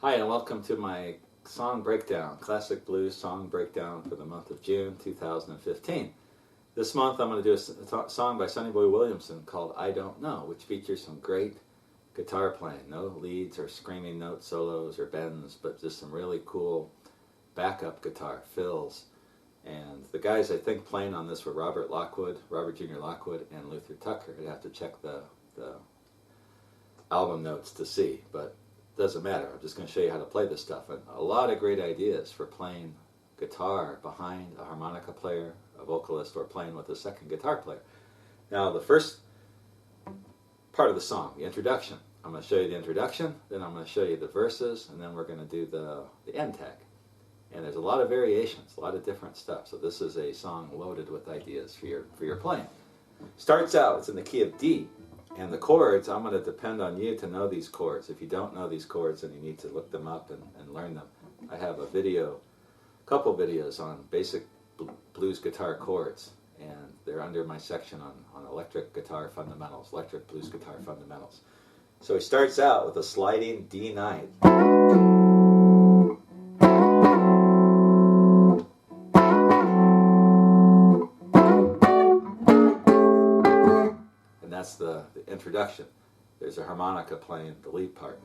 Hi, and welcome to my song breakdown, classic blues song breakdown for the month of June 2015. This month I'm going to do a song by Sonny Williamson called I Don't Know, which features some great guitar playing. No leads or screaming note solos or bends, but just some really cool backup guitar fills. And the guys I think playing on this were Robert Jr. Lockwood, and Luther Tucker. I'd have to check the album notes to see, but doesn't matter. I'm just going to show you how to play this stuff. And a lot of great ideas for playing guitar behind a harmonica player, a vocalist, or playing with a second guitar player. Now, the first part of the song, the introduction. I'm going to show you the introduction, then I'm going to show you the verses, and then we're going to do the end tag. And there's a lot of variations, a lot of different stuff. So this is a song loaded with ideas for your playing. Starts out, it's in the key of D. And the chords, I'm going to depend on you to know these chords. If you don't know these chords, then you need to look them up and learn them. I have a couple videos on basic blues guitar chords, and they're under my section on electric guitar fundamentals, electric blues guitar fundamentals. So he starts out with a sliding D ninth. That's the introduction. There's a harmonica playing the lead part.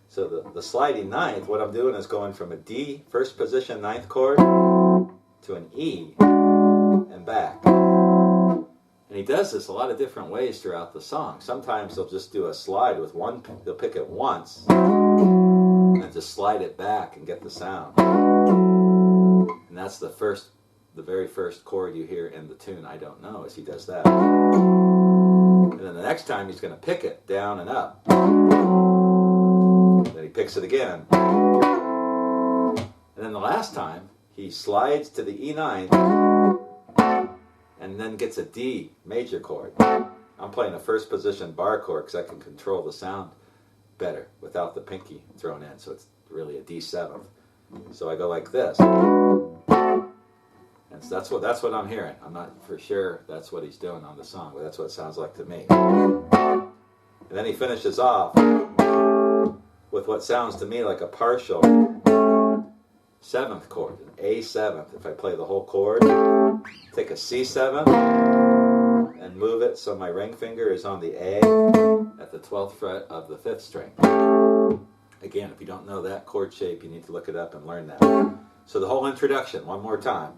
So the sliding ninth, what I'm doing is going from a D, first position ninth chord, to an E, and back. And he does this a lot of different ways throughout the song. Sometimes they'll just do a slide with they'll pick it once, and then just slide it back and get the sound. And that's the very first chord you hear in the tune, I Don't Know, as he does that. And then the next time he's going to pick it down and up. Then he picks it again. And then the last time he slides to the E9 and then gets a D major chord. I'm playing a first position bar chord because I can control the sound better without the pinky thrown in. So it's really a D7. So I go like this. And so that's what I'm hearing. I'm not for sure that's what he's doing on the song, but that's what it sounds like to me. And then he finishes off with what sounds to me like a partial 7th chord, an A7th. If I play the whole chord, take a C7 and move it so my ring finger is on the A at the 12th fret of the 5th string. Again, if you don't know that chord shape, you need to look it up and learn that. So the whole introduction, one more time.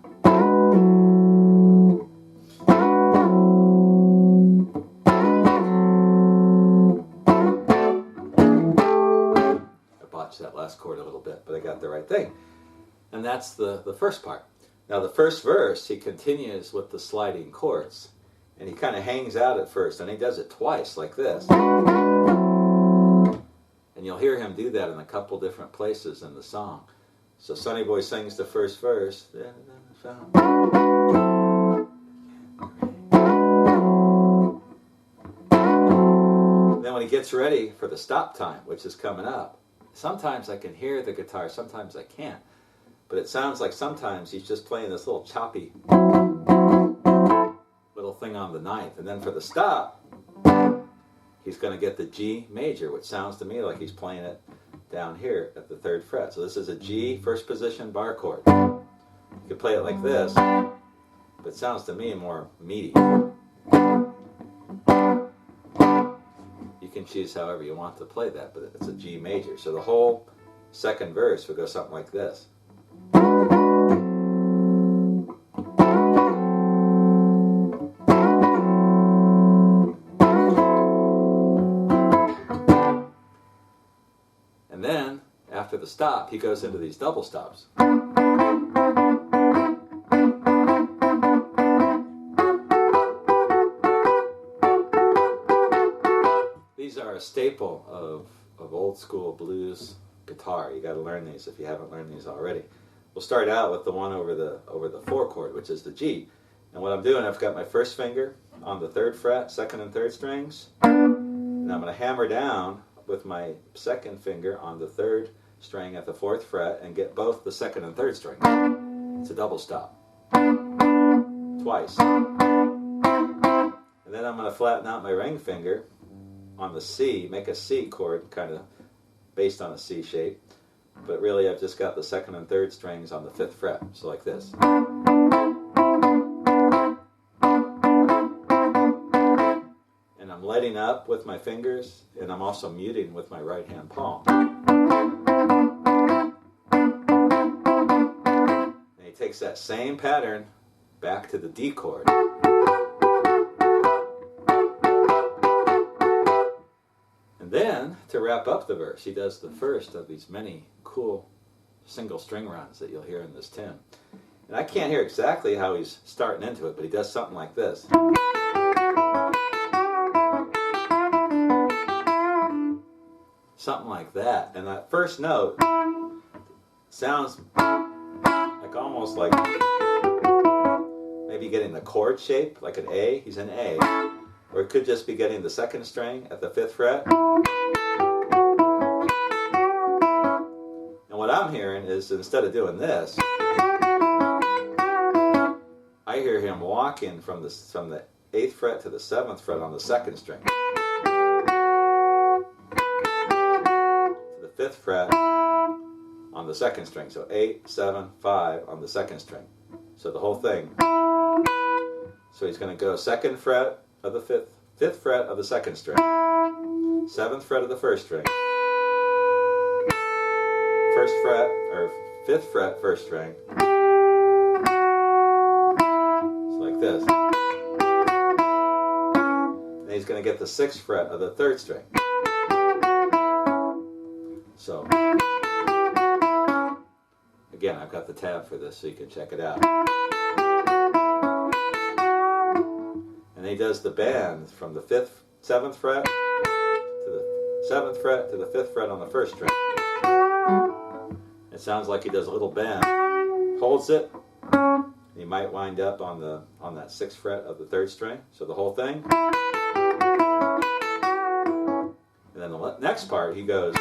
That last chord a little bit, but I got the right thing. And that's the first part. Now the first verse, he continues with the sliding chords, and he kind of hangs out at first, and he does it twice like this. And you'll hear him do that in a couple different places in the song. So Sonny Boy sings the first verse. Then when he gets ready for the stop time, which is coming up, sometimes I can hear the guitar, sometimes I can't. But it sounds like sometimes he's just playing this little choppy little thing on the ninth. And then for the stop, he's going to get the G major, which sounds to me like he's playing it down here at the 3rd fret. So this is a G first position bar chord. You could play it like this, but it sounds to me more meaty. You can choose however you want to play that, but it's a G major. So the whole second verse would go something like this. And then, after the stop, he goes into these double stops. These are a staple of old school blues guitar. You got to learn these if you haven't learned these already. We'll start out with the one over the 4 chord, which is the G. And what I'm doing, I've got my first finger on the 3rd fret, 2nd and 3rd strings, and I'm going to hammer down with my 2nd finger on the 3rd string at the 4th fret and get both the 2nd and 3rd string. It's a double stop. Twice. And then I'm going to flatten out my ring finger on the C, make a C chord kind of based on a C shape, but really I've just got the second and third strings on the 5th fret, so like this. And I'm letting up with my fingers, and I'm also muting with my right hand palm. And he takes that same pattern back to the D chord. And then, to wrap up the verse, he does the first of these many cool single string runs that you'll hear in this tune. And I can't hear exactly how he's starting into it, but he does something like this. Something like that. And that first note sounds like almost like maybe getting the chord shape, like an A. He's an A. Or it could just be getting the second string at the 5th fret. And what I'm hearing is, instead of doing this, I hear him walking from the 8th fret to the 7th fret on the second string, to the 5th fret on the second string. So 8, 7, 5 on the second string. So the whole thing. So he's going to go 2nd fret of the 5th fret of the second string, 7th fret of the first string, 1st fret or 5th fret first string. It's like this. And he's going to get the 6th fret of the 3rd string. So again, I've got the tab for this so you can check it out. And he does the bend from the 7th fret to the 7th fret to the 5th fret on the first string. It sounds like he does a little bend, holds it, and he might wind up on that 6th fret of the 3rd string. So the whole thing. And then the next part he goes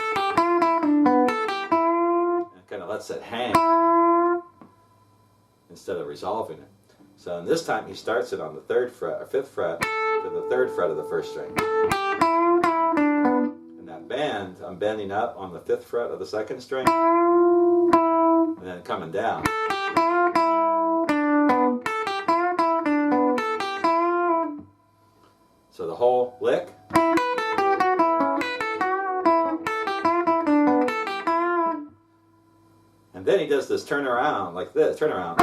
and kind of lets it hang instead of resolving it. So and this time he starts it on the 3rd fret or 5th fret to the 3rd fret of the first string. And that bend, I'm bending up on the 5th fret of the second string, and then coming down. So the whole lick. And then he does this turnaround like this, turnaround.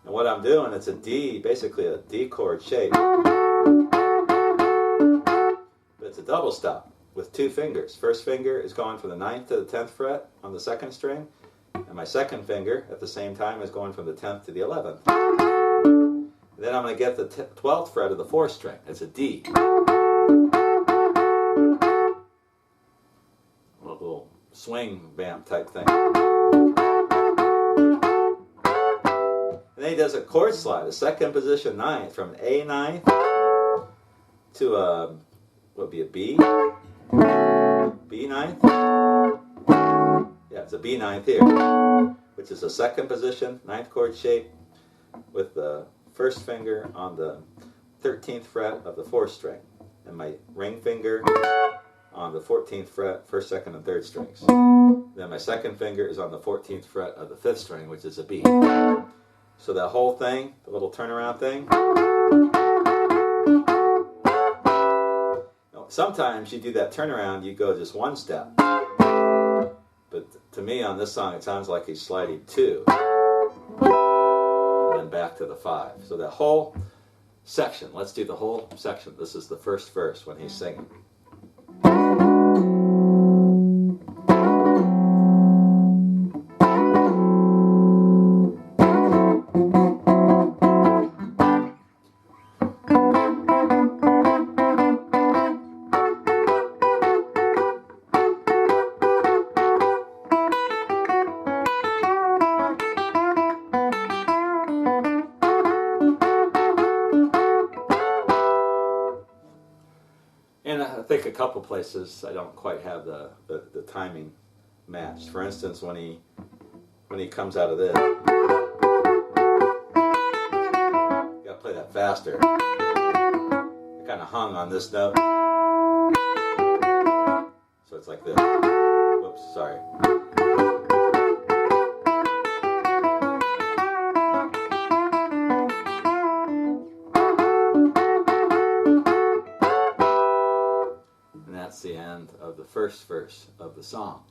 And what I'm doing, it's a D, basically a D chord shape. But it's a double stop with 2 fingers. First finger is going from the 9th to the 10th fret on the second string, and my second finger at the same time is going from the 10th to the 11th. And then I'm going to get the 12th fret of the 4th string. It's a D. A little swing vamp type thing. And then he does a chord slide, a second position 9th, from A 9th to what would be a B? B 9th? Yeah, it's a B 9th here, which is a second position 9th chord shape with the first finger on the 13th fret of the 4th string, and my ring finger on the 14th fret, 1st, 2nd, and 3rd strings. Then my second finger is on the 14th fret of the 5th string, which is a B. So that whole thing, the little turnaround thing. Sometimes you do that turnaround, you go just one step. But to me on this song, it sounds like he's sliding 2. And then back to the 5. So that whole section, let's do the whole section. This is the first verse when he's singing. And I think a couple places I don't quite have the timing matched. For instance, when he comes out of this, you gotta play that faster. I kind of hung on this note. goes like this. Whoops, sorry. And that's the end of the first verse of the song.